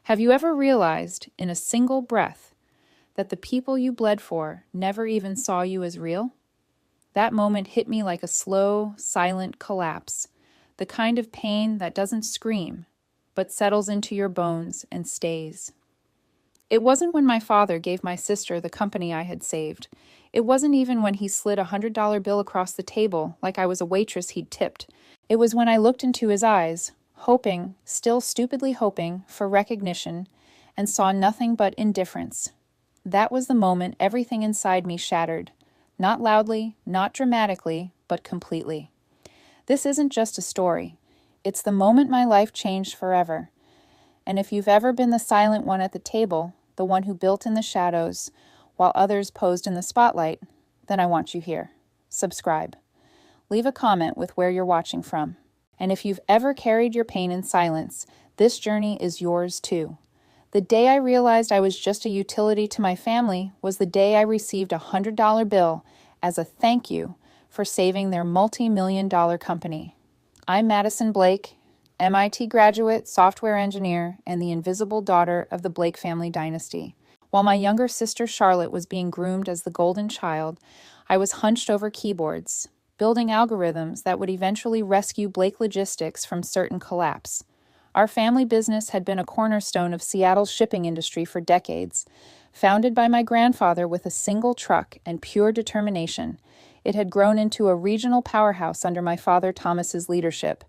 Have you ever realized, in a single breath, that the people you bled for never even saw you as real? That moment hit me like a slow, silent collapse, the kind of pain that doesn't scream, but settles into your bones and stays. It wasn't when my father gave my sister the company I had saved. It wasn't even when he slid $100 bill across the table like I was a waitress he'd tipped. It was when I looked into his eyes, hoping, still stupidly hoping, for recognition, and saw nothing but indifference. That was the moment everything inside me shattered. Not loudly, not dramatically, but completely. This isn't just a story. It's the moment my life changed forever. And if you've ever been the silent one at the table, the one who built in the shadows, while others posed in the spotlight, then I want you here. Subscribe. Leave a comment with where you're watching from. And if you've ever carried your pain in silence, this journey is yours too. The day I realized I was just a utility to my family was the day I received a $100 bill as a thank you for saving their multi-million-dollar company. I'm Madison Blake, MIT graduate, software engineer, and the invisible daughter of the Blake family dynasty. While my younger sister Charlotte was being groomed as the golden child, I was hunched over keyboards, building algorithms that would eventually rescue Blake Logistics from certain collapse. Our family business had been a cornerstone of Seattle's shipping industry for decades. Founded by my grandfather with a single truck and pure determination, it had grown into a regional powerhouse under my father Thomas's leadership,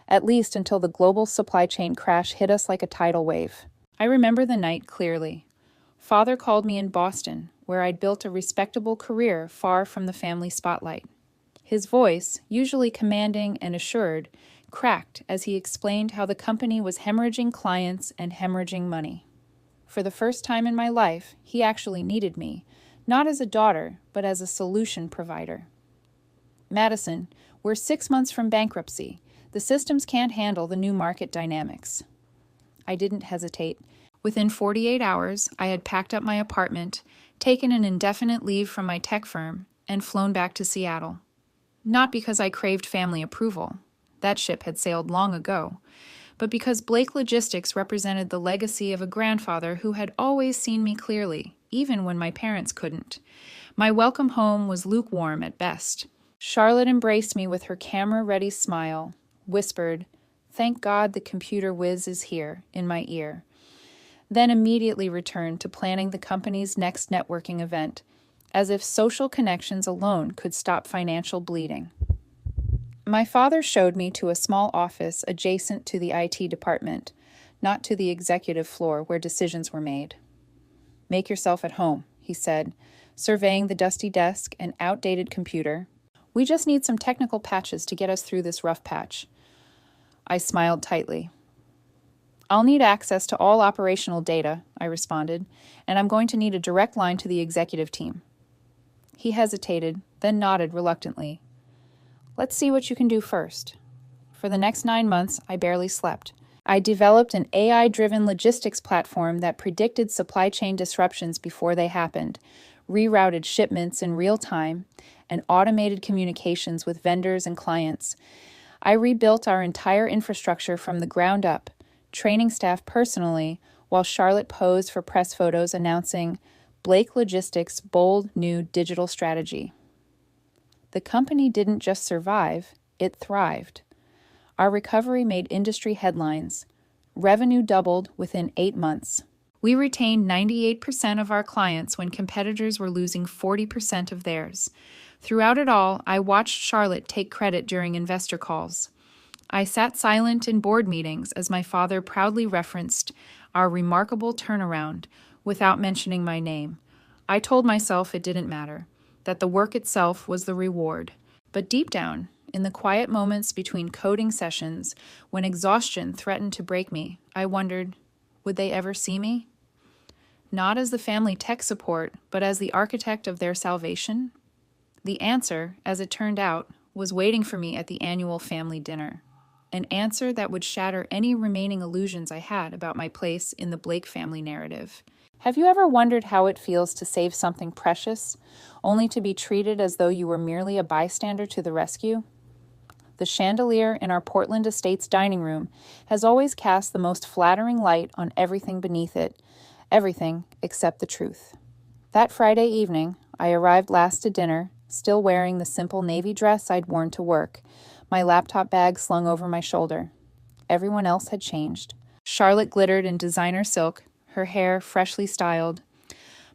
at least until the global supply chain crash hit us like a tidal wave. I remember the night clearly. Father called me in Boston, where I'd built a respectable career far from the family spotlight. His voice, usually commanding and assured, cracked as he explained how the company was hemorrhaging clients and hemorrhaging money. For the first time in my life, he actually needed me, not as a daughter, but as a solution provider. Madison, we're 6 months from bankruptcy. The systems can't handle the new market dynamics. I didn't hesitate. Within 48 hours, I had packed up my apartment, taken an indefinite leave from my tech firm, and flown back to Seattle. Not because I craved family approval. That ship had sailed long ago. But because Blake Logistics represented the legacy of a grandfather who had always seen me clearly, even when my parents couldn't. My welcome home was lukewarm at best. Charlotte embraced me with her camera-ready smile, whispered, "Thank God the computer whiz is here," in my ear, then immediately returned to planning the company's next networking event, as if social connections alone could stop financial bleeding. My father showed me to a small office adjacent to the IT department, not to the executive floor where decisions were made. "Make yourself at home," he said, surveying the dusty desk and outdated computer. "We just need some technical patches to get us through this rough patch." I smiled tightly. "I'll need access to all operational data," I responded, "and I'm going to need a direct line to the executive team." He hesitated, then nodded reluctantly. "Let's see what you can do first." For the next 9 months, I barely slept. I developed an AI-driven logistics platform that predicted supply chain disruptions before they happened, rerouted shipments in real time, and automated communications with vendors and clients. I rebuilt our entire infrastructure from the ground up, training staff personally, while Charlotte posed for press photos announcing Blake Logistics' bold new digital strategy. The company didn't just survive, it thrived. Our recovery made industry headlines. Revenue doubled within 8 months. We retained 98% of our clients when competitors were losing 40% of theirs. Throughout it all, I watched Charlotte take credit during investor calls. I sat silent in board meetings as my father proudly referenced our remarkable turnaround without mentioning my name. I told myself it didn't matter, that the work itself was the reward. But deep down, in the quiet moments between coding sessions, when exhaustion threatened to break me, I wondered, would they ever see me? Not as the family tech support, but as the architect of their salvation? The answer, as it turned out, was waiting for me at the annual family dinner. An answer that would shatter any remaining illusions I had about my place in the Blake family narrative. Have you ever wondered how it feels to save something precious, only to be treated as though you were merely a bystander to the rescue? the chandelier in our Portland Estates dining room has always cast the most flattering light on everything beneath it, everything except the truth. That Friday evening, I arrived last to dinner, still wearing the simple navy dress I'd worn to work, my laptop bag slung over my shoulder. Everyone else had changed. Charlotte glittered in designer silk, her hair freshly styled.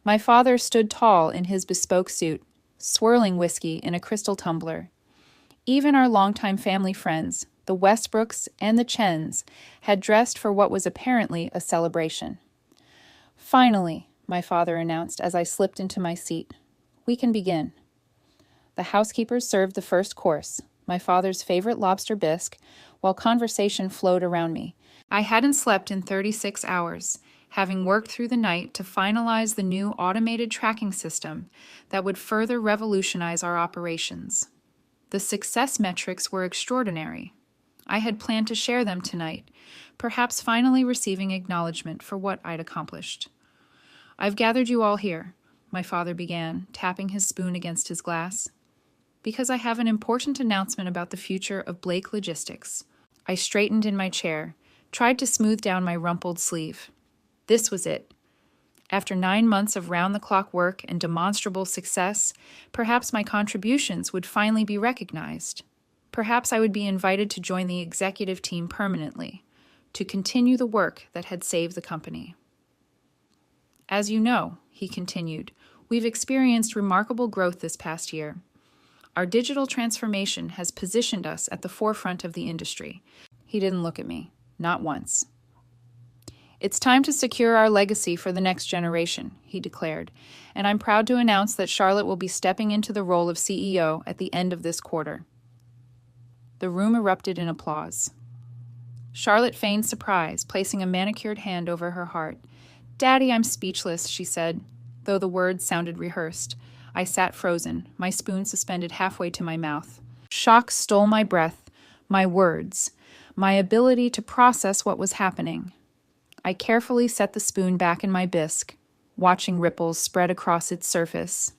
My father stood tall in his bespoke suit, swirling whiskey in a crystal tumbler. Even our longtime family friends, the Westbrooks and the Chens, had dressed for what was apparently a celebration. "Finally," my father announced as I slipped into my seat. "We can begin." The housekeepers served the first course, my father's favorite lobster bisque, while conversation flowed around me. I hadn't slept in 36 hours, having worked through the night to finalize the new automated tracking system that would further revolutionize our operations. The success metrics were extraordinary. I had planned to share them tonight, perhaps finally receiving acknowledgement for what I'd accomplished. "I've gathered you all here," my father began, tapping his spoon against his glass, "because I have an important announcement about the future of Blake Logistics." I straightened in my chair, tried to smooth down my rumpled sleeve. This was it. After 9 months of round-the-clock work and demonstrable success, perhaps my contributions would finally be recognized. Perhaps I would be invited to join the executive team permanently, to continue the work that had saved the company. "As you know," he continued, "we've experienced remarkable growth this past year. Our digital transformation has positioned us at the forefront of the industry." He didn't look at me, not once. "It's time to secure our legacy for the next generation," he declared, "and I'm proud to announce that Charlotte will be stepping into the role of CEO at the end of this quarter." The room erupted in applause. Charlotte feigned surprise, placing a manicured hand over her heart. "Daddy, I'm speechless," she said, though the words sounded rehearsed. I sat frozen, my spoon suspended halfway to my mouth. Shock stole my breath, my words, my ability to process what was happening. I carefully set the spoon back in my bisque, watching ripples spread across its surface.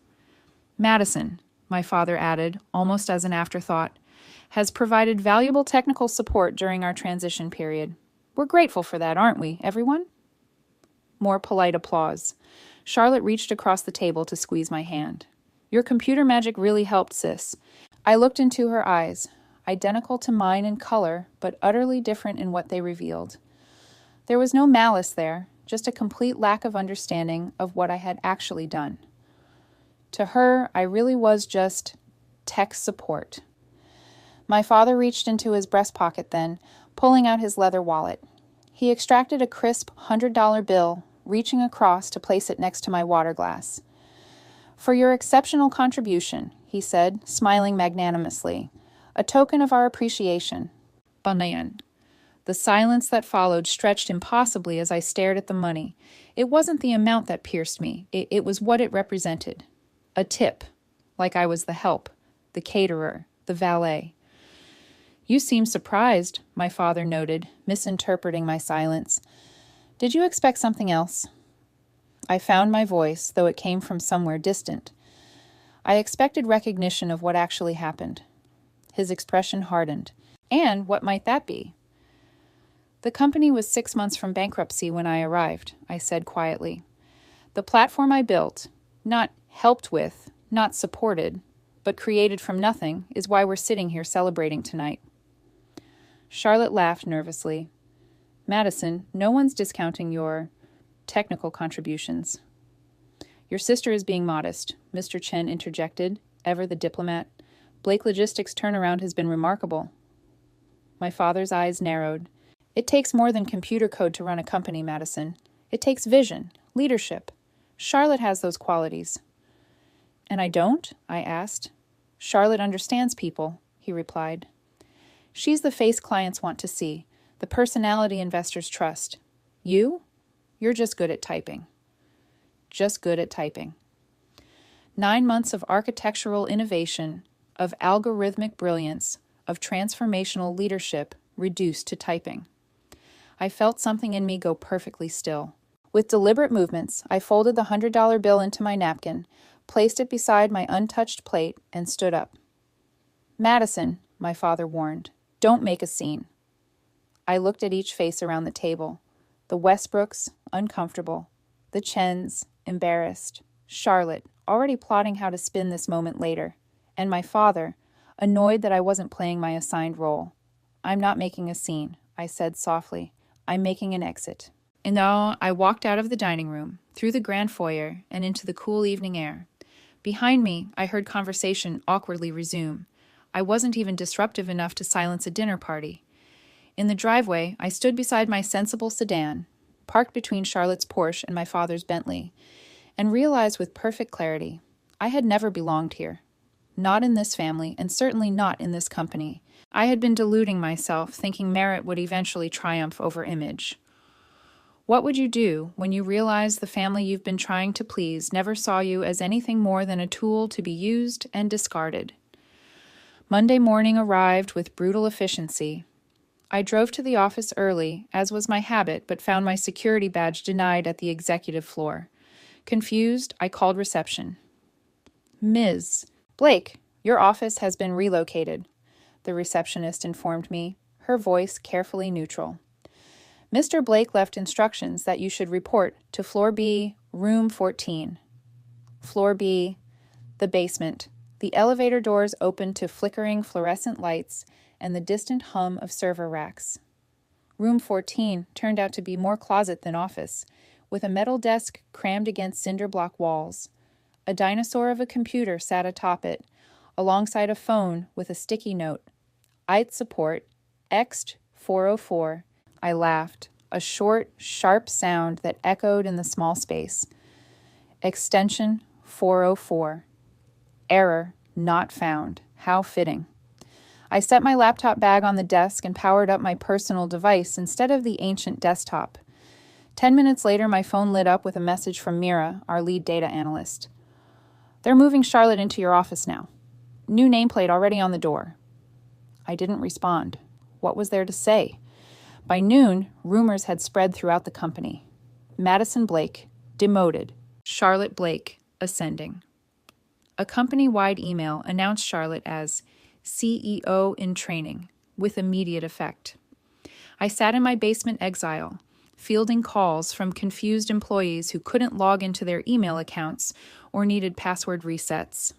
"Madison," my father added, almost as an afterthought, "has provided valuable technical support during our transition period. We're grateful for that, aren't we, everyone?" More polite applause. Charlotte reached across the table to squeeze my hand. "Your computer magic really helped, sis." I looked into her eyes, identical to mine in color, but utterly different in what they revealed. There was no malice there, just a complete lack of understanding of what I had actually done. To her, I really was just tech support. My father reached into his breast pocket then, pulling out his leather wallet. He extracted a crisp $100 bill, reaching across to place it next to my water glass. "For your exceptional contribution," he said, smiling magnanimously. "A token of our appreciation." Banayan. The silence that followed stretched impossibly as I stared at the money. It wasn't the amount that pierced me. It was what it represented. A tip, like I was the help, the caterer, the valet. "You seem surprised," my father noted, misinterpreting my silence. "Did you expect something else?" I found my voice, though it came from somewhere distant. I expected recognition of what actually happened. His expression hardened. "And what might that be?" "The company was 6 months from bankruptcy when I arrived," I said quietly. "The platform I built, not helped with, not supported, but created from nothing, is why we're sitting here celebrating tonight." Charlotte laughed nervously. "Madison, no one's discounting your technical contributions." "Your sister is being modest," Mr. Chen interjected, ever the diplomat. "Blake Logistics' turnaround has been remarkable." My father's eyes narrowed. "It takes more than computer code to run a company, Madison. It takes vision, leadership. Charlotte has those qualities." "And I don't?" I asked. "Charlotte understands people," he replied. "She's the face clients want to see, the personality investors trust. You? You're just good at typing." Just good at typing. 9 months of architectural innovation, of algorithmic brilliance, of transformational leadership reduced to typing. I felt something in me go perfectly still. With deliberate movements, I folded the $100 bill into my napkin, placed it beside my untouched plate, and stood up. "Madison," my father warned. Don't make a scene. I looked at each face around the table. The Westbrooks, uncomfortable. The Chens, embarrassed. Charlotte, already plotting how to spin this moment later. And my father, annoyed that I wasn't playing my assigned role. I'm not making a scene, I said softly. I'm making an exit. And now I walked out of the dining room, through the grand foyer, and into the cool evening air. Behind me, I heard conversation awkwardly resume. I wasn't even disruptive enough to silence a dinner party. In the driveway, I stood beside my sensible sedan, parked between Charlotte's Porsche and my father's Bentley, and realized with perfect clarity, I had never belonged here. Not in this family, and certainly not in this company. I had been deluding myself, thinking merit would eventually triumph over image. What would you do when you realize the family you've been trying to please never saw you as anything more than a tool to be used and discarded? Monday morning arrived with brutal efficiency. I drove to the office early, as was my habit, but found my security badge denied at the executive floor. Confused, I called reception. Ms. Blake, your office has been relocated, the receptionist informed me, her voice carefully neutral. Mr. Blake left instructions that you should report to Floor B, Room 14. Floor B, the basement. The elevator doors opened to flickering fluorescent lights and the distant hum of server racks. Room 14 turned out to be more closet than office, with a metal desk crammed against cinder block walls. A dinosaur of a computer sat atop it, alongside a phone with a sticky note. IT support, ext 404. I laughed, a short, sharp sound that echoed in the small space. Extension 404. Error not found. How fitting. I set my laptop bag on the desk and powered up my personal device instead of the ancient desktop. 10 minutes later, my phone lit up with a message from Mira, our lead data analyst. They're moving Charlotte into your office now. New nameplate already on the door. I didn't respond. What was there to say? By noon, rumors had spread throughout the company. Madison Blake, demoted. Charlotte Blake, ascending. A company-wide email announced Charlotte as CEO in training, with immediate effect. I sat in my basement exile, fielding calls from confused employees who couldn't log into their email accounts or needed password resets.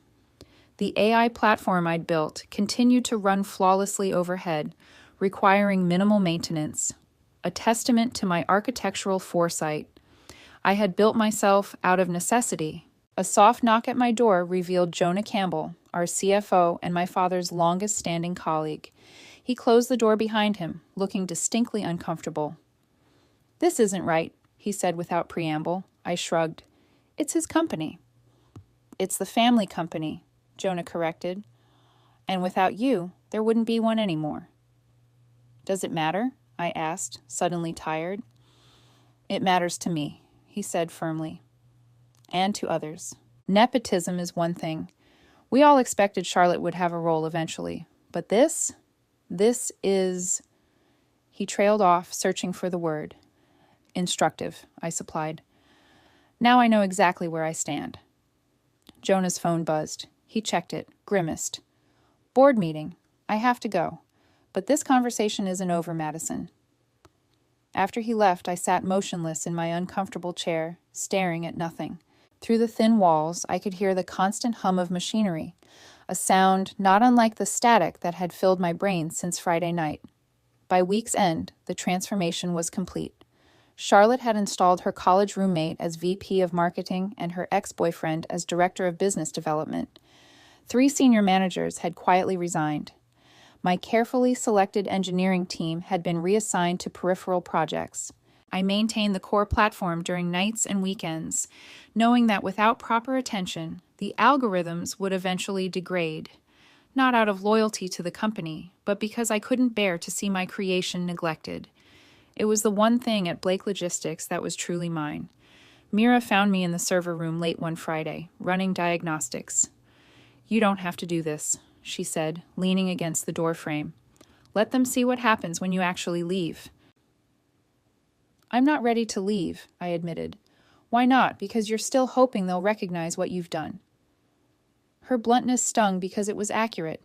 The AI platform I'd built continued to run flawlessly overhead, requiring minimal maintenance, a testament to my architectural foresight. I had built myself out of necessity. A soft knock at my door revealed Jonah Campbell, our CFO and my father's longest-standing colleague. He closed the door behind him, looking distinctly uncomfortable. "This isn't right," he said without preamble. I shrugged. "It's his company." "It's the family company," Jonah corrected. "And without you, there wouldn't be one anymore." "Does it matter?" I asked, suddenly tired. "It matters to me," he said firmly. And to others. Nepotism is one thing. We all expected Charlotte would have a role eventually. But this is... He trailed off, searching for the word. "Instructive," I supplied. "Now I know exactly where I stand." Jonah's phone buzzed. He checked it, grimaced. "Board meeting. I have to go. But this conversation isn't over, Madison." After he left, I sat motionless in my uncomfortable chair, staring at nothing. Through the thin walls, I could hear the constant hum of machinery, a sound not unlike the static that had filled my brain since Friday night. By week's end, the transformation was complete. Charlotte had installed her college roommate as VP of Marketing and her ex-boyfriend as Director of Business Development. 3 senior managers had quietly resigned. My carefully selected engineering team had been reassigned to peripheral projects. I maintained the core platform during nights and weekends, knowing that without proper attention, the algorithms would eventually degrade. Not out of loyalty to the company, but because I couldn't bear to see my creation neglected. It was the one thing at Blake Logistics that was truly mine. Mira found me in the server room late one Friday, running diagnostics. "You don't have to do this," she said, leaning against the door frame. "Let them see what happens when you actually leave." "I'm not ready to leave," I admitted. "Why not? Because you're still hoping they'll recognize what you've done." Her bluntness stung because it was accurate.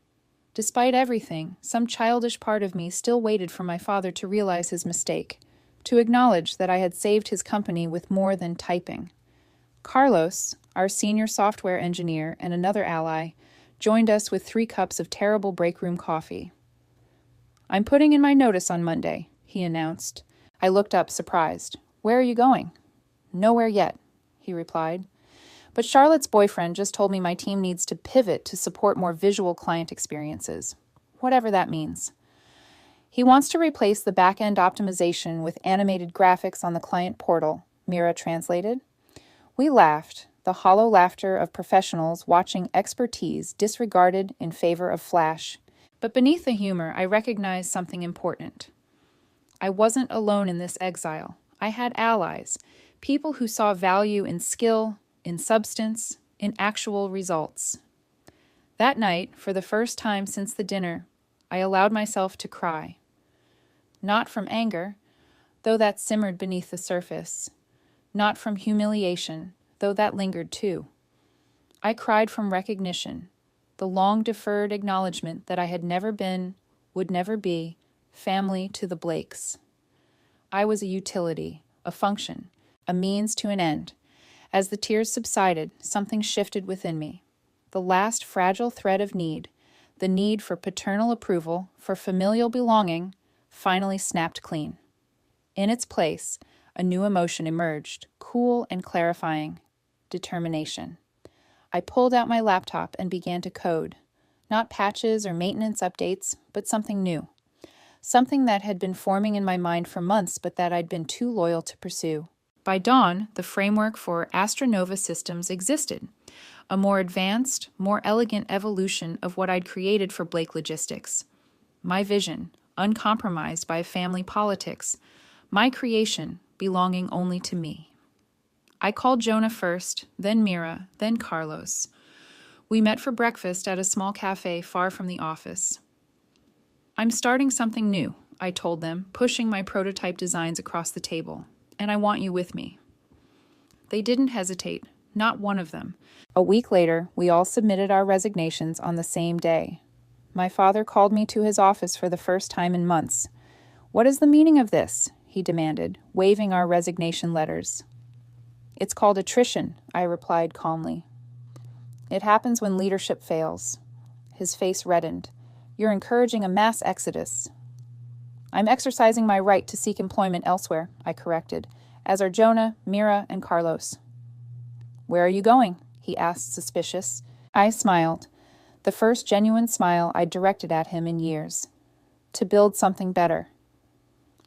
Despite everything, some childish part of me still waited for my father to realize his mistake, to acknowledge that I had saved his company with more than typing. Carlos, our senior software engineer and another ally, joined us with 3 cups of terrible break room coffee. "I'm putting in my notice on Monday," he announced. I looked up, surprised. "Where are you going?" "Nowhere yet," he replied. "But Charlotte's boyfriend just told me my team needs to pivot to support more visual client experiences, whatever that means. He wants to replace the back-end optimization with animated graphics on the client portal," Mira translated. We laughed, the hollow laughter of professionals watching expertise disregarded in favor of flash. But beneath the humor, I recognized something important. I wasn't alone in this exile. I had allies, people who saw value in skill, in substance, in actual results. That night, for the first time since the dinner, I allowed myself to cry. Not from anger, though that simmered beneath the surface. Not from humiliation, though that lingered too. I cried from recognition, the long-deferred acknowledgement that I had never been, would never be, family to the Blakes. I was a utility, a function, a means to an end. As the tears subsided, something shifted within me. The last fragile thread of need, the need for paternal approval, for familial belonging, finally snapped clean. In its place, a new emotion emerged, cool and clarifying: determination. I pulled out my laptop and began to code. Not patches or maintenance updates, but something new. Something that had been forming in my mind for months, but that I'd been too loyal to pursue. By dawn, the framework for Astronova systems existed. A more advanced, more elegant evolution of what I'd created for Blake Logistics. My vision, uncompromised by family politics. My creation, belonging only to me. I called Jonah first, then Mira, then Carlos. We met for breakfast at a small cafe far from the office. "I'm starting something new," I told them, pushing my prototype designs across the table, "and I want you with me." They didn't hesitate, not one of them. A week later, we all submitted our resignations on the same day. My father called me to his office for the first time in months. "What is the meaning of this?" he demanded, waving our resignation letters. "It's called attrition," I replied calmly. "It happens when leadership fails." His face reddened. "You're encouraging a mass exodus." "I'm exercising my right to seek employment elsewhere," I corrected, "as are Jonah, Mira, and Carlos." "Where are you going?" he asked, suspicious. I smiled, the first genuine smile I'd directed at him in years. "To build something better."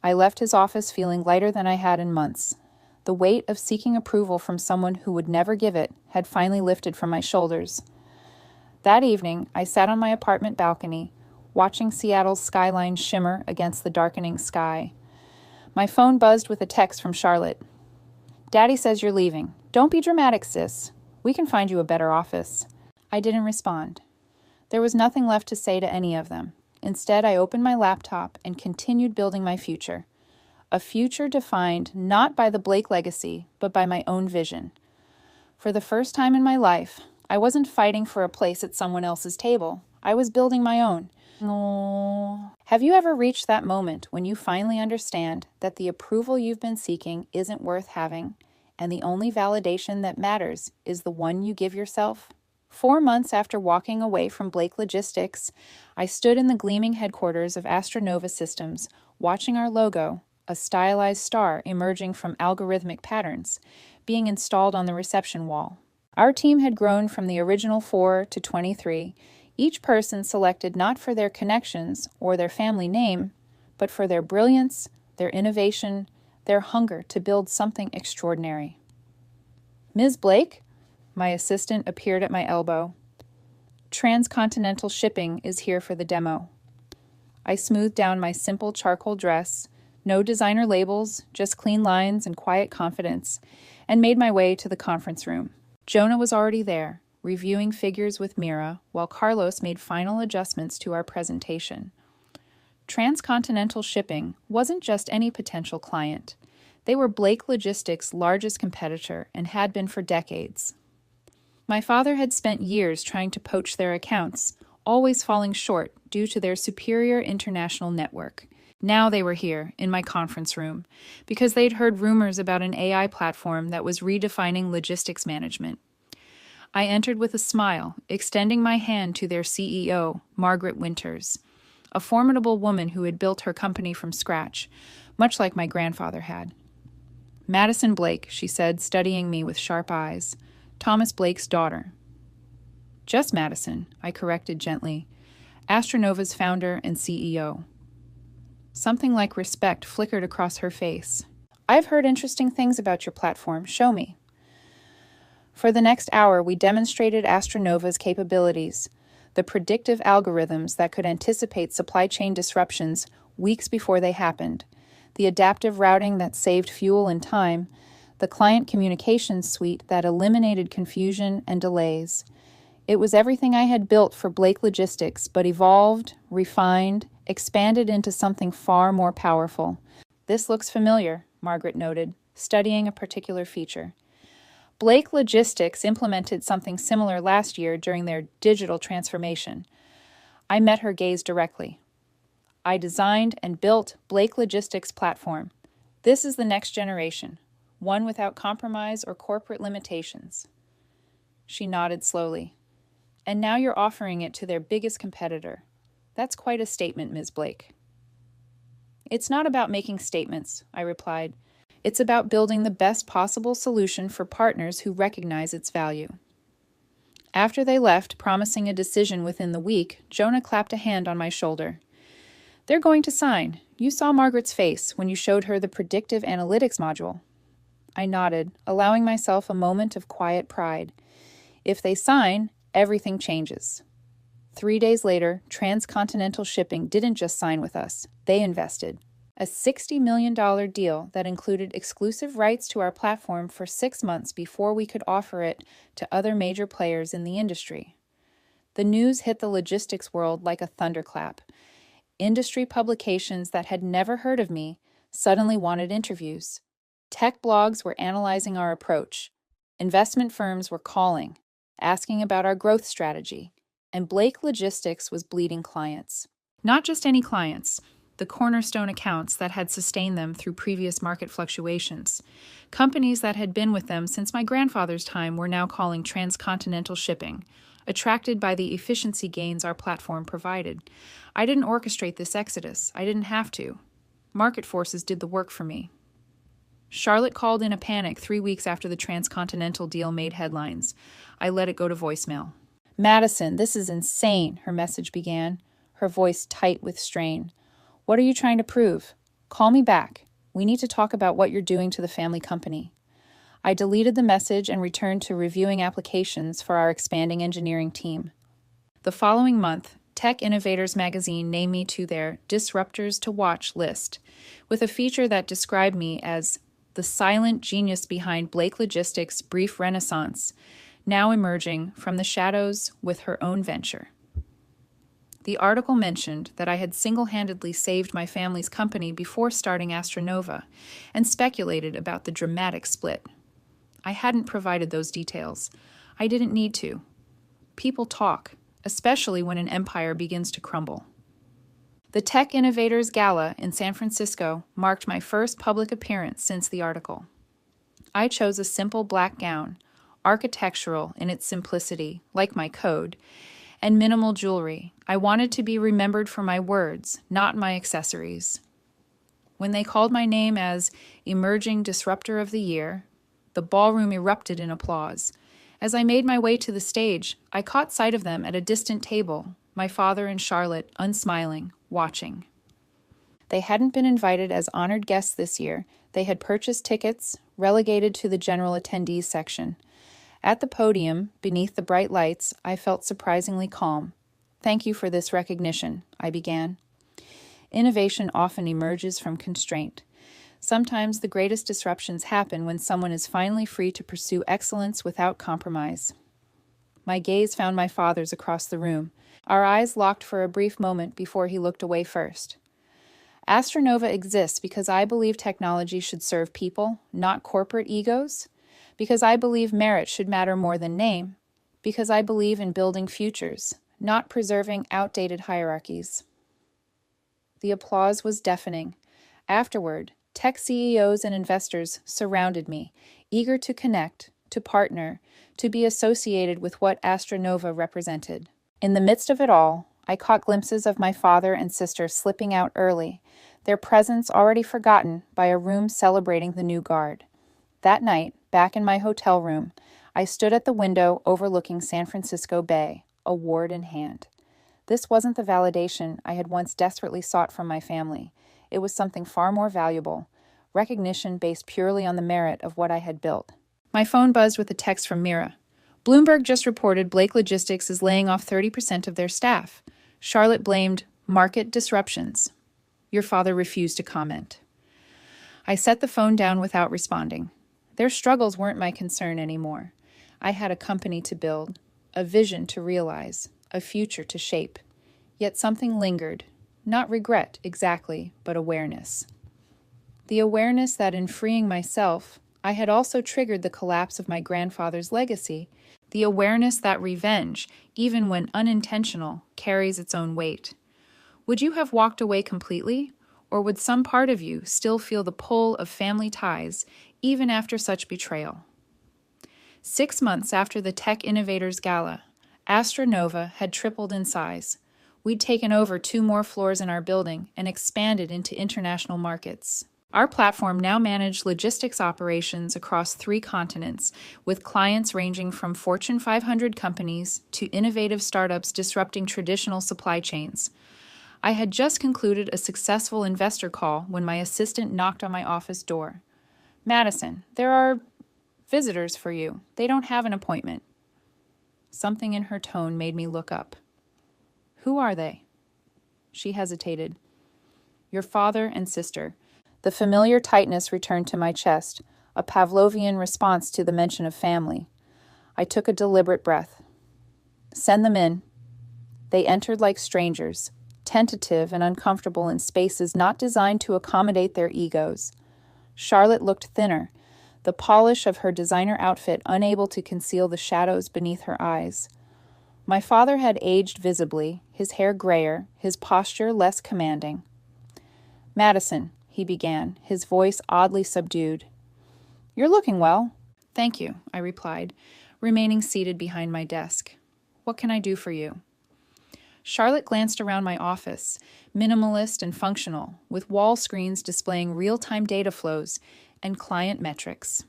I left his office feeling lighter than I had in months. The weight of seeking approval from someone who would never give it had finally lifted from my shoulders. That evening, I sat on my apartment balcony, watching Seattle's skyline shimmer against the darkening sky. My phone buzzed with a text from Charlotte. "Daddy says you're leaving. Don't be dramatic, sis. We can find you a better office." I didn't respond. There was nothing left to say to any of them. Instead, I opened my laptop and continued building my future. A future defined not by the Blake legacy, but by my own vision. For the first time in my life, I wasn't fighting for a place at someone else's table. I was building my own. Oh. Have you ever reached that moment when you finally understand that the approval you've been seeking isn't worth having, and the only validation that matters is the one you give yourself? 4 months after walking away from Blake Logistics, I stood in the gleaming headquarters of Astronova Systems, watching our logo, a stylized star emerging from algorithmic patterns, being installed on the reception wall. Our team had grown from the original 4 to 23, each person selected not for their connections or their family name, but for their brilliance, their innovation, their hunger to build something extraordinary. "Ms. Blake?" My assistant appeared at my elbow. "Transcontinental Shipping is here for the demo." I smoothed down my simple charcoal dress, no designer labels, just clean lines and quiet confidence, and made my way to the conference room. Jonah was already there, reviewing figures with Mira, while Carlos made final adjustments to our presentation. Transcontinental Shipping wasn't just any potential client. They were Blake Logistics' largest competitor and had been for decades. My father had spent years trying to poach their accounts, always falling short due to their superior international network. Now they were here, in my conference room, because they'd heard rumors about an AI platform that was redefining logistics management. I entered with a smile, extending my hand to their CEO, Margaret Winters, a formidable woman who had built her company from scratch, much like my grandfather had. Madison Blake, she said, studying me with sharp eyes. Thomas Blake's daughter. Just Madison, I corrected gently. Astronova's founder and CEO. Something like respect flickered across her face. I've heard interesting things about your platform. Show me. For the next hour, we demonstrated Astronova's capabilities, the predictive algorithms that could anticipate supply chain disruptions weeks before they happened, the adaptive routing that saved fuel and time, the client communications suite that eliminated confusion and delays. It was everything I had built for Blake Logistics, but evolved, refined, expanded into something far more powerful. This looks familiar, Margaret noted, studying a particular feature. Blake Logistics implemented something similar last year during their digital transformation. I met her gaze directly. I designed and built Blake Logistics platform. This is the next generation, one without compromise or corporate limitations. She nodded slowly. And now you're offering it to their biggest competitor. That's quite a statement, Ms. Blake. It's not about making statements, I replied. It's about building the best possible solution for partners who recognize its value. After they left, promising a decision within the week, Jonah clapped a hand on my shoulder. They're going to sign. You saw Margaret's face when you showed her the predictive analytics module. I nodded, allowing myself a moment of quiet pride. If they sign, everything changes. 3 days later, Transcontinental Shipping didn't just sign with us. They invested. A $60 million deal that included exclusive rights to our platform for 6 months before we could offer it to other major players in the industry. The news hit the logistics world like a thunderclap. Industry publications that had never heard of me suddenly wanted interviews. Tech blogs were analyzing our approach. Investment firms were calling, asking about our growth strategy, and Blake Logistics was bleeding clients. Not just any clients, the cornerstone accounts that had sustained them through previous market fluctuations. Companies that had been with them since my grandfather's time were now calling Transcontinental Shipping, attracted by the efficiency gains our platform provided. I didn't orchestrate this exodus. I didn't have to. Market forces did the work for me. Charlotte called in a panic 3 weeks after the Transcontinental deal made headlines. I let it go to voicemail. Madison, this is insane, her message began, her voice tight with strain. What are you trying to prove? Call me back. We need to talk about what you're doing to the family company. I deleted the message and returned to reviewing applications for our expanding engineering team. The following month, Tech Innovators magazine named me to their Disruptors to Watch list, with a feature that described me as the silent genius behind Blake Logistics' brief renaissance, now emerging from the shadows with her own venture. The article mentioned that I had single-handedly saved my family's company before starting Astronova, and speculated about the dramatic split. I hadn't provided those details. I didn't need to. People talk, especially when an empire begins to crumble. The Tech Innovators Gala in San Francisco marked my first public appearance since the article. I chose a simple black gown, architectural in its simplicity, like my code, and minimal jewelry. I wanted to be remembered for my words, not my accessories. When they called my name as Emerging Disruptor of the Year, the ballroom erupted in applause. As I made my way to the stage, I caught sight of them at a distant table, my father and Charlotte unsmiling, watching. They hadn't been invited as honored guests this year. They had purchased tickets, relegated to the general attendees section. At the podium, beneath the bright lights, I felt surprisingly calm. Thank you for this recognition, I began. Innovation often emerges from constraint. Sometimes the greatest disruptions happen when someone is finally free to pursue excellence without compromise. My gaze found my father's across the room. Our eyes locked for a brief moment before he looked away first. Astronova exists because I believe technology should serve people, not corporate egos. Because I believe merit should matter more than name. Because I believe in building futures, not preserving outdated hierarchies. The applause was deafening. Afterward, tech CEOs and investors surrounded me, eager to connect, to partner, to be associated with what Astronova represented. In the midst of it all, I caught glimpses of my father and sister slipping out early, their presence already forgotten by a room celebrating the new guard. That night, back in my hotel room, I stood at the window overlooking San Francisco Bay, award in hand. This wasn't the validation I had once desperately sought from my family. It was something far more valuable, recognition based purely on the merit of what I had built. My phone buzzed with a text from Mira. Bloomberg just reported Blake Logistics is laying off 30% of their staff. Charlotte blamed market disruptions. Your father refused to comment. I set the phone down without responding. Their struggles weren't my concern anymore. I had a company to build, a vision to realize, a future to shape. Yet something lingered, not regret exactly, but awareness. The awareness that in freeing myself, I had also triggered the collapse of my grandfather's legacy, the awareness that revenge, even when unintentional, carries its own weight. Would you have walked away completely, or would some part of you still feel the pull of family ties, even after such betrayal? 6 months after the Tech Innovators Gala, Astronova had tripled in size. We'd taken over 2 more floors in our building and expanded into international markets. Our platform now managed logistics operations across 3 continents, with clients ranging from Fortune 500 companies to innovative startups disrupting traditional supply chains. I had just concluded a successful investor call when my assistant knocked on my office door. Madison, there are visitors for you. They don't have an appointment. Something in her tone made me look up. Who are they? She hesitated. Your father and sister. The familiar tightness returned to my chest, a Pavlovian response to the mention of family. I took a deliberate breath. Send them in. They entered like strangers, tentative and uncomfortable in spaces not designed to accommodate their egos. Charlotte looked thinner, the polish of her designer outfit unable to conceal the shadows beneath her eyes. My father had aged visibly, his hair grayer, his posture less commanding. Madison, he began, his voice oddly subdued. You're looking well. Thank you, I replied, remaining seated behind my desk. What can I do for you? Charlotte glanced around my office, minimalist and functional, with wall screens displaying real-time data flows and client metrics.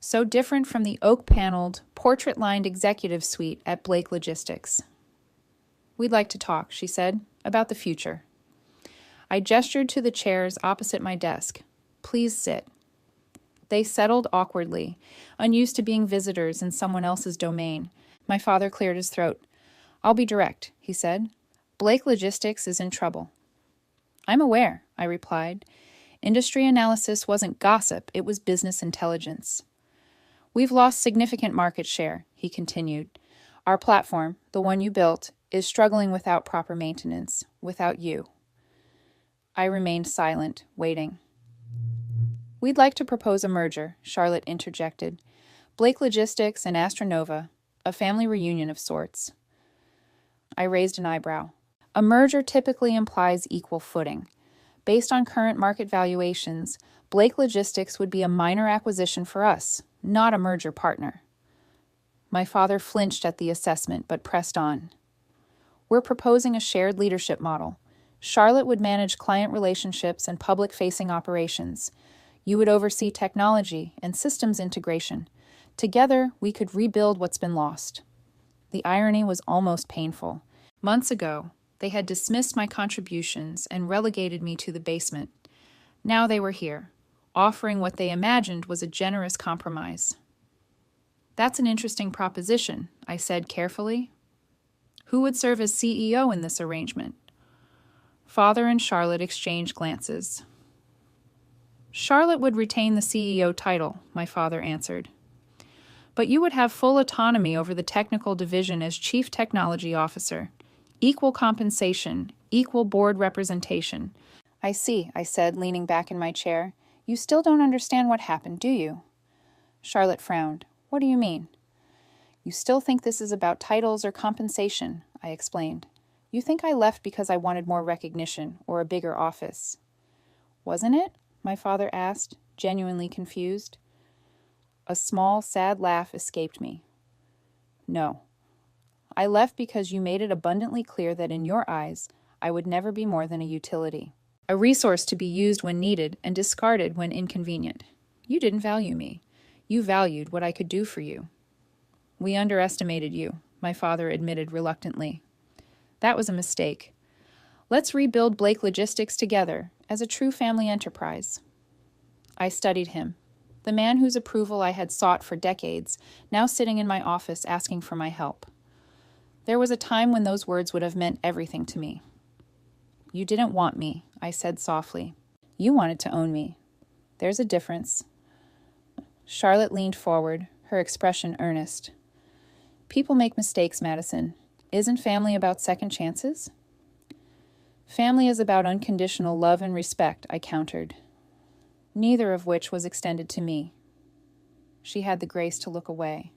So different from the oak-paneled, portrait-lined executive suite at Blake Logistics. We'd like to talk, she said, about the future. I gestured to the chairs opposite my desk. Please sit. They settled awkwardly, unused to being visitors in someone else's domain. My father cleared his throat. I'll be direct, he said. Blake Logistics is in trouble. I'm aware, I replied. Industry analysis wasn't gossip, it was business intelligence. We've lost significant market share, he continued. Our platform, the one you built, is struggling without proper maintenance, without you. I remained silent, waiting. We'd like to propose a merger, Charlotte interjected. Blake Logistics and Astronova, a family reunion of sorts. I raised an eyebrow. A merger typically implies equal footing. Based on current market valuations, Blake Logistics would be a minor acquisition for us, not a merger partner. My father flinched at the assessment, but pressed on. We're proposing a shared leadership model. Charlotte would manage client relationships and public-facing operations. You would oversee technology and systems integration. Together, we could rebuild what's been lost. The irony was almost painful. Months ago, they had dismissed my contributions and relegated me to the basement. Now they were here, offering what they imagined was a generous compromise. That's an interesting proposition, I said carefully. Who would serve as CEO in this arrangement? Father and Charlotte exchanged glances. Charlotte would retain the CEO title, my father answered. But you would have full autonomy over the technical division as Chief Technology Officer. Equal compensation, equal board representation. I see, I said, leaning back in my chair. You still don't understand what happened, do you? Charlotte frowned. What do you mean? You still think this is about titles or compensation, I explained. You think I left because I wanted more recognition or a bigger office. Wasn't it? My father asked, genuinely confused. A small, sad laugh escaped me. No. I left because you made it abundantly clear that in your eyes, I would never be more than a utility. A resource to be used when needed and discarded when inconvenient. You didn't value me. You valued what I could do for you. We underestimated you, my father admitted reluctantly. That was a mistake. Let's rebuild Blake Logistics together as a true family enterprise. I studied him, the man whose approval I had sought for decades, now sitting in my office asking for my help. There was a time when those words would have meant everything to me. You didn't want me, I said softly. You wanted to own me. There's a difference. Charlotte leaned forward, her expression earnest. People make mistakes, Madison. Isn't family about second chances? Family is about unconditional love and respect, I countered, neither of which was extended to me. She had the grace to look away.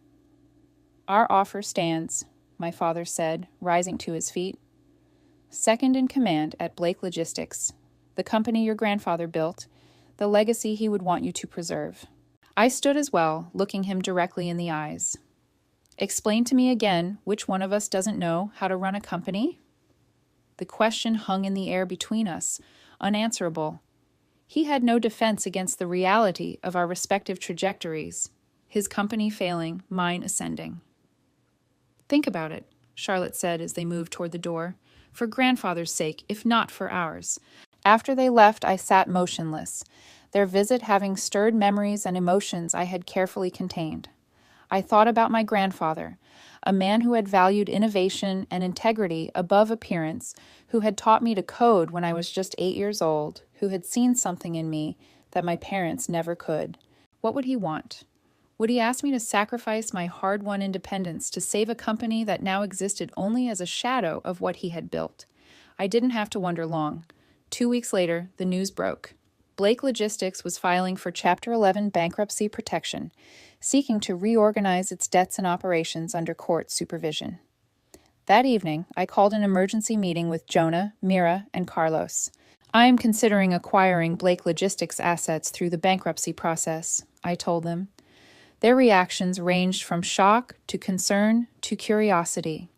Our offer stands, my father said, rising to his feet. Second in command at Blake Logistics, the company your grandfather built, the legacy he would want you to preserve. I stood as well, looking him directly in the eyes. Explain to me again which one of us doesn't know how to run a company? The question hung in the air between us, unanswerable. He had no defense against the reality of our respective trajectories, his company failing, mine ascending. Think about it, Charlotte said as they moved toward the door, for grandfather's sake, if not for ours. After they left, I sat motionless, their visit having stirred memories and emotions I had carefully contained. I thought about my grandfather, a man who had valued innovation and integrity above appearance, who had taught me to code when I was just 8 years old, who had seen something in me that my parents never could. What would he want? Would he ask me to sacrifice my hard-won independence to save a company that now existed only as a shadow of what he had built? I didn't have to wonder long. 2 weeks later, the news broke. Blake Logistics was filing for Chapter 11 bankruptcy protection, seeking to reorganize its debts and operations under court supervision. That evening, I called an emergency meeting with Jonah, Mira, and Carlos. I am considering acquiring Blake Logistics assets through the bankruptcy process, I told them. Their reactions ranged from shock to concern to curiosity.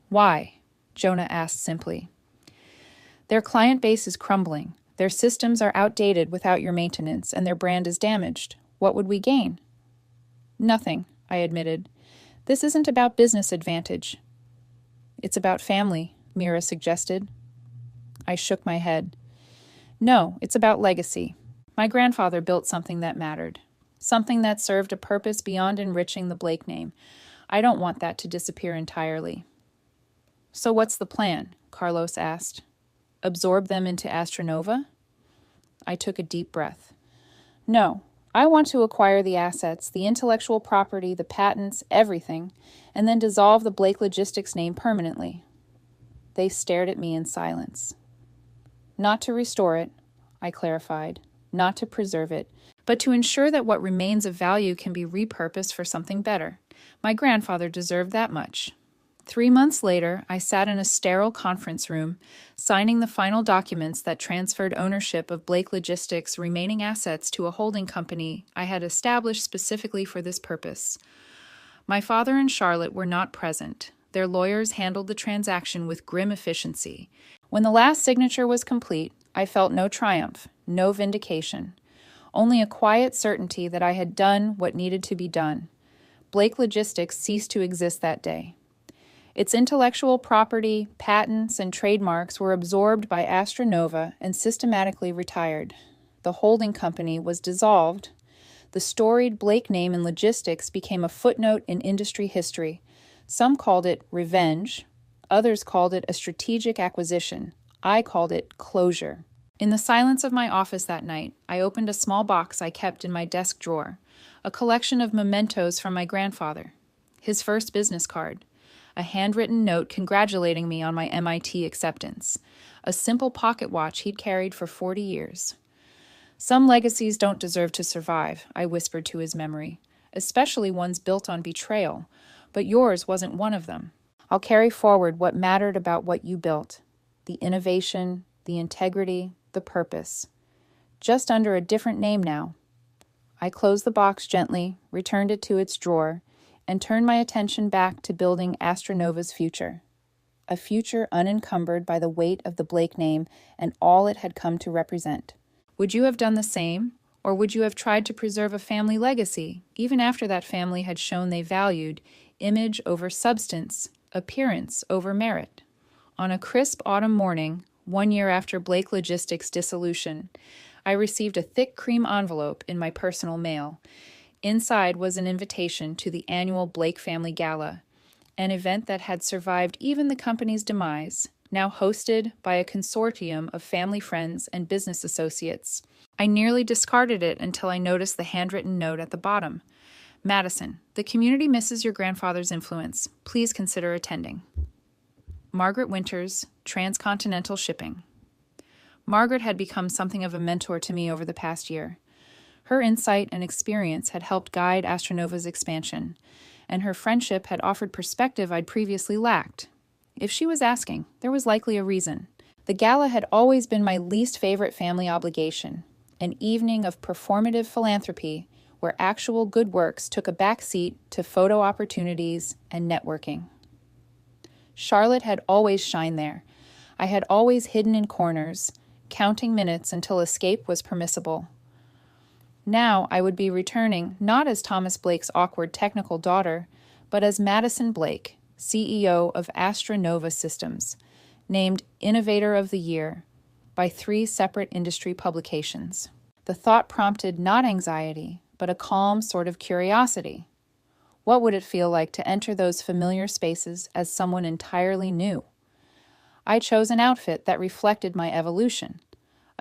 Why? Jonah asked simply. Their client base is crumbling. Their systems are outdated without your maintenance, and their brand is damaged. What would we gain? Nothing, I admitted. This isn't about business advantage. It's about family, Mira suggested. I shook my head. No, it's about legacy. My grandfather built something that mattered, something that served a purpose beyond enriching the Blake name. I don't want that to disappear entirely. So what's the plan? Carlos asked. Absorb them into Astronova? I took a deep breath. No, I want to acquire the assets, the intellectual property, the patents, everything, and then dissolve the Blake Logistics name permanently. They stared at me in silence. Not to restore it, I clarified, not to preserve it, but to ensure that what remains of value can be repurposed for something better. My grandfather deserved that much. 3 months later, I sat in a sterile conference room, signing the final documents that transferred ownership of Blake Logistics' remaining assets to a holding company I had established specifically for this purpose. My father and Charlotte were not present. Their lawyers handled the transaction with grim efficiency. When the last signature was complete, I felt no triumph, no vindication, only a quiet certainty that I had done what needed to be done. Blake Logistics ceased to exist that day. Its intellectual property, patents, and trademarks were absorbed by Astronova and systematically retired. The holding company was dissolved. The storied Blake name in logistics became a footnote in industry history. Some called it revenge. Others called it a strategic acquisition. I called it closure. In the silence of my office that night, I opened a small box I kept in my desk drawer, a collection of mementos from my grandfather, his first business card, a handwritten note congratulating me on my MIT acceptance, a simple pocket watch he'd carried for 40 years. Some legacies don't deserve to survive, I whispered to his memory, especially ones built on betrayal, but yours wasn't one of them. I'll carry forward what mattered about what you built, the innovation, the integrity, the purpose. Just under a different name now. I closed the box gently, returned it to its drawer, and turned my attention back to building Astronova's future. A future unencumbered by the weight of the Blake name and all it had come to represent. Would you have done the same, or would you have tried to preserve a family legacy, even after that family had shown they valued image over substance, appearance over merit? On a crisp autumn morning, 1 year after Blake Logistics' dissolution, I received a thick cream envelope in my personal mail. Inside was an invitation to the annual Blake Family Gala, an event that had survived even the company's demise, now hosted by a consortium of family friends and business associates. I nearly discarded it until I noticed the handwritten note at the bottom. Madison, the community misses your grandfather's influence. Please consider attending. Margaret Winters, Transcontinental Shipping. Margaret had become something of a mentor to me over the past year. Her insight and experience had helped guide Astronova's expansion, and her friendship had offered perspective I'd previously lacked. If she was asking, there was likely a reason. The gala had always been my least favorite family obligation, an evening of performative philanthropy where actual good works took a back seat to photo opportunities and networking. Charlotte had always shined there. I had always hidden in corners, counting minutes until escape was permissible. Now I would be returning not as Thomas Blake's awkward technical daughter, but as Madison Blake, CEO of Astronova Systems, named Innovator of the Year by 3 separate industry publications. The thought prompted not anxiety, but a calm sort of curiosity. What would it feel like to enter those familiar spaces as someone entirely new? I chose an outfit that reflected my evolution.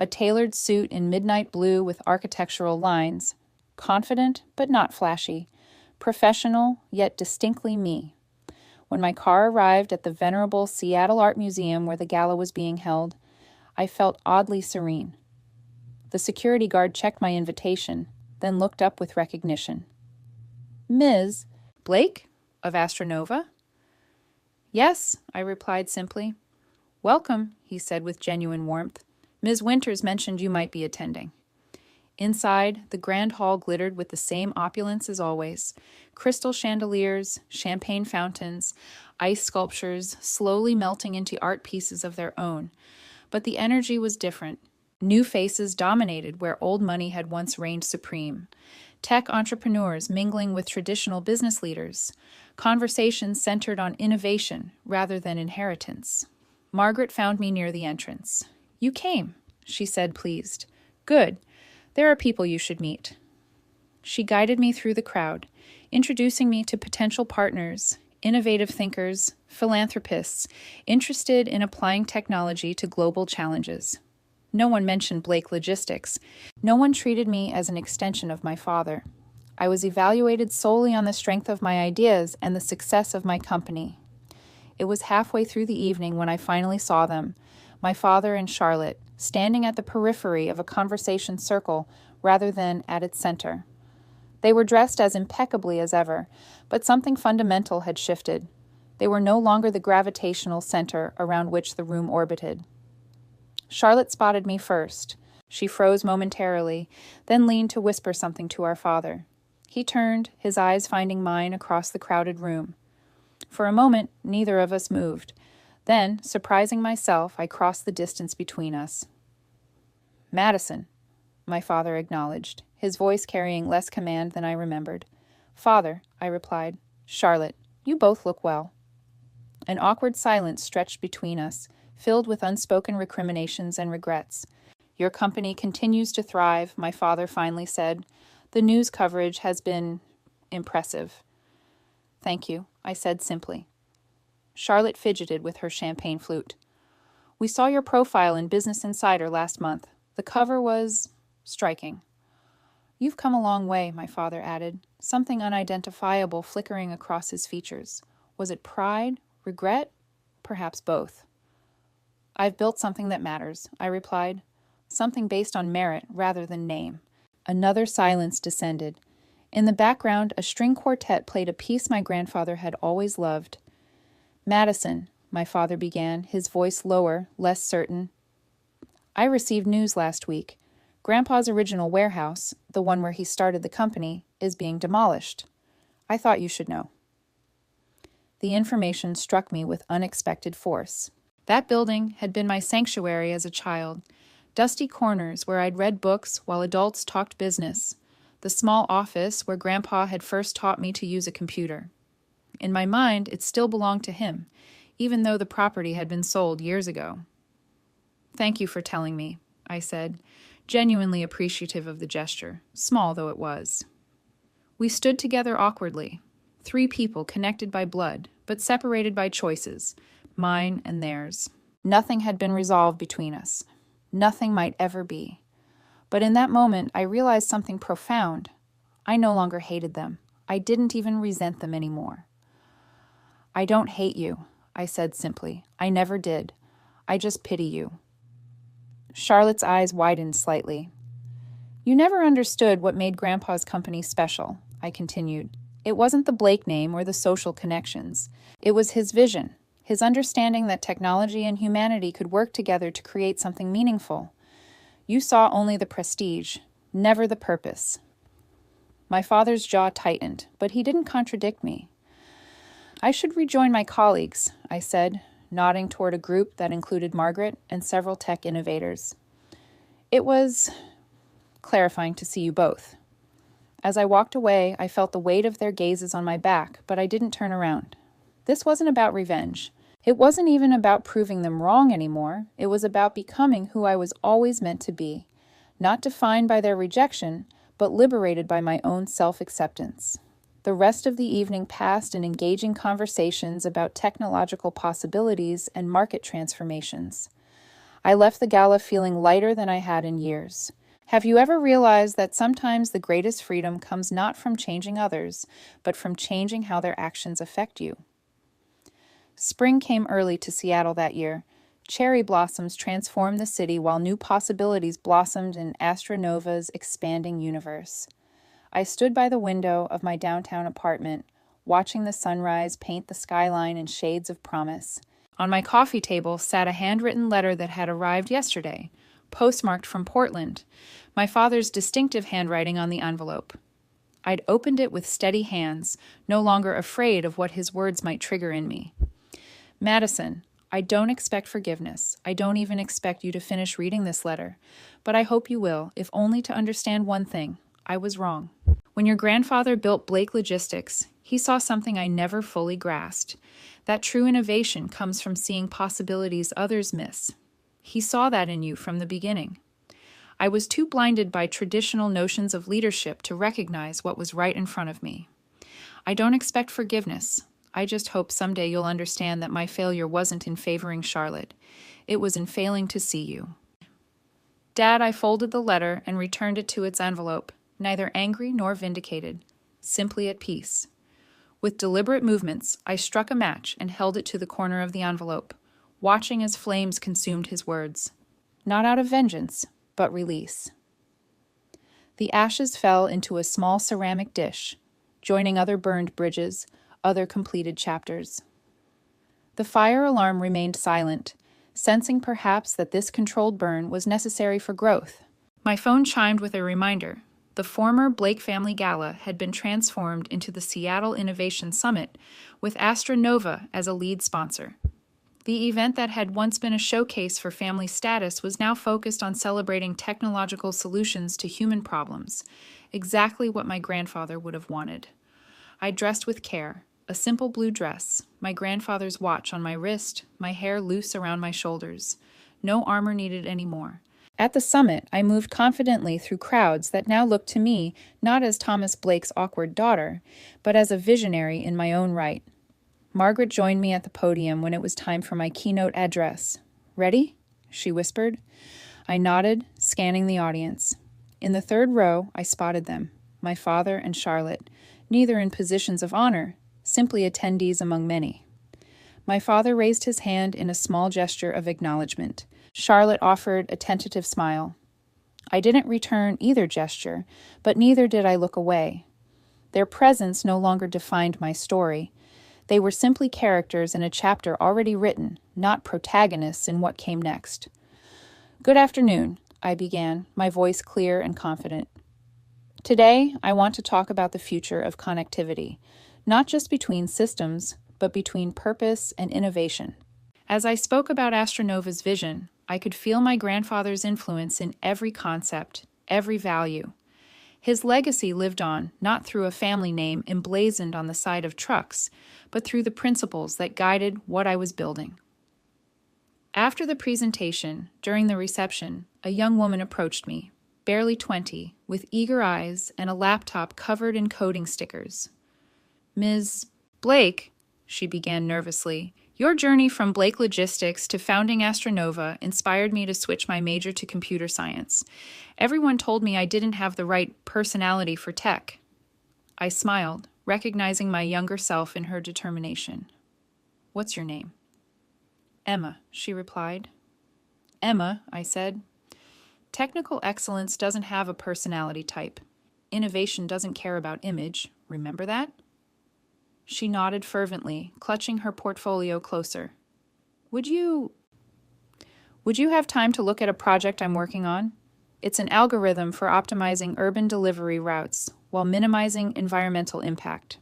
A tailored suit in midnight blue with architectural lines, confident but not flashy, professional yet distinctly me. When my car arrived at the venerable Seattle Art Museum where the gala was being held, I felt oddly serene. The security guard checked my invitation, then looked up with recognition. Ms. Blake of Astronova? Yes, I replied simply. Welcome, he said with genuine warmth. Ms. Winters mentioned you might be attending. Inside, the grand hall glittered with the same opulence as always. Crystal chandeliers, champagne fountains, ice sculptures slowly melting into art pieces of their own. But the energy was different. New faces dominated where old money had once reigned supreme. Tech entrepreneurs mingling with traditional business leaders. Conversations centered on innovation rather than inheritance. Margaret found me near the entrance. You came, she said, pleased. Good. There are people you should meet. She guided me through the crowd, introducing me to potential partners, innovative thinkers, philanthropists, interested in applying technology to global challenges. No one mentioned Blake Logistics. No one treated me as an extension of my father. I was evaluated solely on the strength of my ideas and the success of my company. It was halfway through the evening when I finally saw them, my father and Charlotte, standing at the periphery of a conversation circle rather than at its center. They were dressed as impeccably as ever, but something fundamental had shifted. They were no longer the gravitational center around which the room orbited. Charlotte spotted me first. She froze momentarily, then leaned to whisper something to our father. He turned, his eyes finding mine across the crowded room. For a moment, neither of us moved. Then, surprising myself, I crossed the distance between us. Madison, my father acknowledged, his voice carrying less command than I remembered. Father, I replied. Charlotte, you both look well. An awkward silence stretched between us, filled with unspoken recriminations and regrets. Your company continues to thrive, my father finally said. The news coverage has been impressive. Thank you, I said simply. Charlotte fidgeted with her champagne flute. We saw your profile in Business Insider last month. The cover was striking. You've come a long way, my father added, something unidentifiable flickering across his features. Was it pride, regret, perhaps both? I've built something that matters, I replied, something based on merit rather than name. Another silence descended. In the background, a string quartet played a piece my grandfather had always loved. "Madison," my father began, his voice lower, less certain. "I received news last week. Grandpa's original warehouse, the one where he started the company, is being demolished. I thought you should know." The information struck me with unexpected force. That building had been my sanctuary as a child. Dusty corners where I'd read books while adults talked business. The small office where Grandpa had first taught me to use a computer. In my mind, it still belonged to him, even though the property had been sold years ago. "Thank you for telling me," I said, genuinely appreciative of the gesture, small though it was. We stood together awkwardly, 3 people connected by blood, but separated by choices, mine and theirs. Nothing had been resolved between us. Nothing might ever be. But in that moment, I realized something profound. I no longer hated them. I didn't even resent them anymore. "I don't hate you," I said simply. "I never did. I just pity you." Charlotte's eyes widened slightly. "You never understood what made Grandpa's company special," I continued. "It wasn't the Blake name or the social connections. It was his vision, his understanding that technology and humanity could work together to create something meaningful. You saw only the prestige, never the purpose." My father's jaw tightened, but he didn't contradict me. "I should rejoin my colleagues," I said, nodding toward a group that included Margaret and several tech innovators. "It was clarifying to see you both." As I walked away, I felt the weight of their gazes on my back, but I didn't turn around. This wasn't about revenge. It wasn't even about proving them wrong anymore. It was about becoming who I was always meant to be, not defined by their rejection, but liberated by my own self-acceptance. The rest of the evening passed in engaging conversations about technological possibilities and market transformations. I left the gala feeling lighter than I had in years. Have you ever realized that sometimes the greatest freedom comes not from changing others, but from changing how their actions affect you? Spring came early to Seattle that year. Cherry blossoms transformed the city while new possibilities blossomed in Astronova's expanding universe. I stood by the window of my downtown apartment, watching the sunrise paint the skyline in shades of promise. On my coffee table sat a handwritten letter that had arrived yesterday, postmarked from Portland, my father's distinctive handwriting on the envelope. I'd opened it with steady hands, no longer afraid of what his words might trigger in me. "Madison, I don't expect forgiveness. I don't even expect you to finish reading this letter, but I hope you will, if only to understand one thing. I was wrong. When your grandfather built Blake Logistics, he saw something I never fully grasped. That true innovation comes from seeing possibilities others miss. He saw that in you from the beginning. I was too blinded by traditional notions of leadership to recognize what was right in front of me. I don't expect forgiveness. I just hope someday you'll understand that my failure wasn't in favoring Charlotte. It was in failing to see you." "Dad," I folded the letter and returned it to its envelope, neither angry nor vindicated, simply at peace. With deliberate movements, I struck a match and held it to the corner of the envelope, watching as flames consumed his words. Not out of vengeance, but release. The ashes fell into a small ceramic dish, joining other burned bridges, other completed chapters. The fire alarm remained silent, sensing perhaps that this controlled burn was necessary for growth. My phone chimed with a reminder. The former Blake Family Gala had been transformed into the Seattle Innovation Summit, with Astronova as a lead sponsor. The event that had once been a showcase for family status was now focused on celebrating technological solutions to human problems, exactly what my grandfather would have wanted. I dressed with care, a simple blue dress, my grandfather's watch on my wrist, my hair loose around my shoulders. No armor needed anymore. At the summit, I moved confidently through crowds that now looked to me not as Thomas Blake's awkward daughter, but as a visionary in my own right. Margaret joined me at the podium when it was time for my keynote address. "Ready?" she whispered. I nodded, scanning the audience. In the third row, I spotted them, my father and Charlotte, neither in positions of honor, simply attendees among many. My father raised his hand in a small gesture of acknowledgement. Charlotte offered a tentative smile. I didn't return either gesture, but neither did I look away. Their presence no longer defined my story. They were simply characters in a chapter already written, not protagonists in what came next. "Good afternoon," I began, my voice clear and confident. "Today, I want to talk about the future of connectivity, not just between systems, but between purpose and innovation." As I spoke about Astronova's vision, I could feel my grandfather's influence in every concept, every value. His legacy lived on, not through a family name emblazoned on the side of trucks, but through the principles that guided what I was building. After the presentation, during the reception, a young woman approached me, barely 20, with eager eyes and a laptop covered in coding stickers. "Ms. Blake," she began nervously, "your journey from Blake Logistics to founding Astronova inspired me to switch my major to computer science. Everyone told me I didn't have the right personality for tech." I smiled, recognizing my younger self in her determination. "What's your name?" "Emma," she replied. "Emma," I said, "technical excellence doesn't have a personality type. Innovation doesn't care about image. Remember that?" She nodded fervently, clutching her portfolio closer. Would you have time to look at a project I'm working on? It's an algorithm for optimizing urban delivery routes while minimizing environmental impact."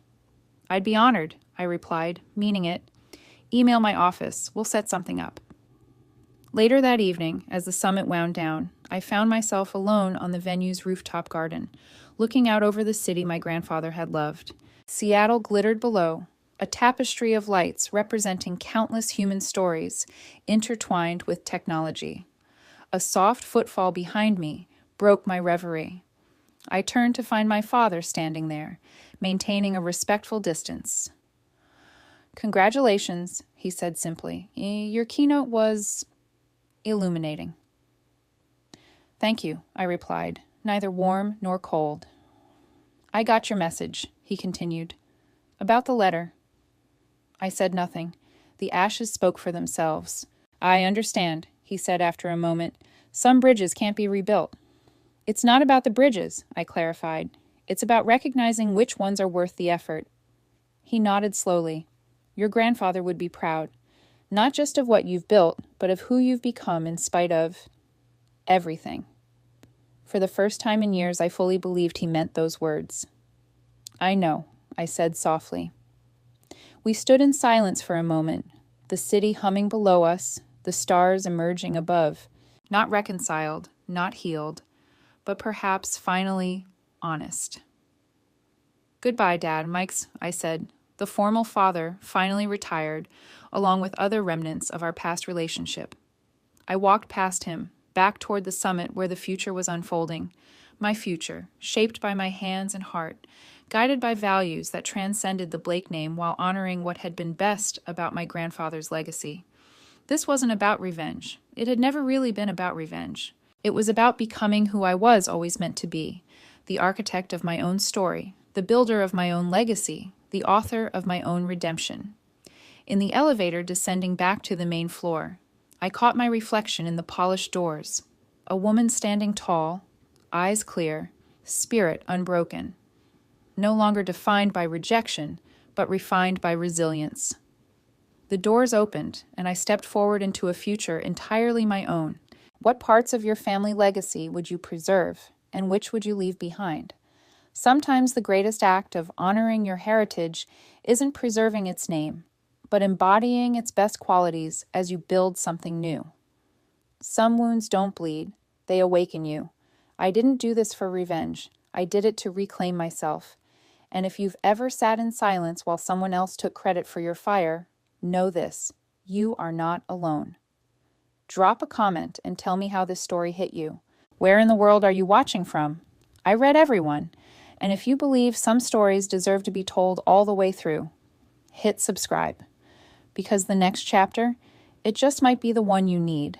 "I'd be honored," I replied, meaning it. "Email my office. We'll set something up." Later that evening, as the summit wound down, I found myself alone on the venue's rooftop garden, looking out over the city my grandfather had loved. Seattle glittered below, a tapestry of lights representing countless human stories intertwined with technology. A soft footfall behind me broke my reverie. I turned to find my father standing there, maintaining a respectful distance. "Congratulations," he said simply. "Your keynote was illuminating." "Thank you," I replied, neither warm nor cold. "I got your message," he continued. "About the letter." I said nothing. The ashes spoke for themselves. "I understand," he said after a moment. "Some bridges can't be rebuilt." "It's not about the bridges," I clarified. "It's about recognizing which ones are worth the effort." He nodded slowly. "Your grandfather would be proud, not just of what you've built, but of who you've become in spite of everything." For the first time in years, I fully believed he meant those words. "I know," I said softly. We stood in silence for a moment, the city humming below us, the stars emerging above, not reconciled, not healed, but perhaps finally honest. "Goodbye, Dad," I said. The formal father finally retired, along with other remnants of our past relationship. I walked past him, back toward the summit where the future was unfolding. My future, shaped by my hands and heart, guided by values that transcended the Blake name while honoring what had been best about my grandfather's legacy. This wasn't about revenge. It had never really been about revenge. It was about becoming who I was always meant to be, the architect of my own story, the builder of my own legacy, the author of my own redemption. In the elevator descending back to the main floor, I caught my reflection in the polished doors. A woman standing tall, eyes clear, spirit unbroken. No longer defined by rejection, but refined by resilience. The doors opened, and I stepped forward into a future entirely my own. What parts of your family legacy would you preserve, and which would you leave behind? Sometimes the greatest act of honoring your heritage isn't preserving its name, but embodying its best qualities as you build something new. Some wounds don't bleed, they awaken you. I didn't do this for revenge. I did it to reclaim myself. And if you've ever sat in silence while someone else took credit for your fire, know this: you are not alone. Drop a comment and tell me how this story hit you. Where in the world are you watching from? I read everyone. And if you believe some stories deserve to be told all the way through, hit subscribe. Because the next chapter, it just might be the one you need.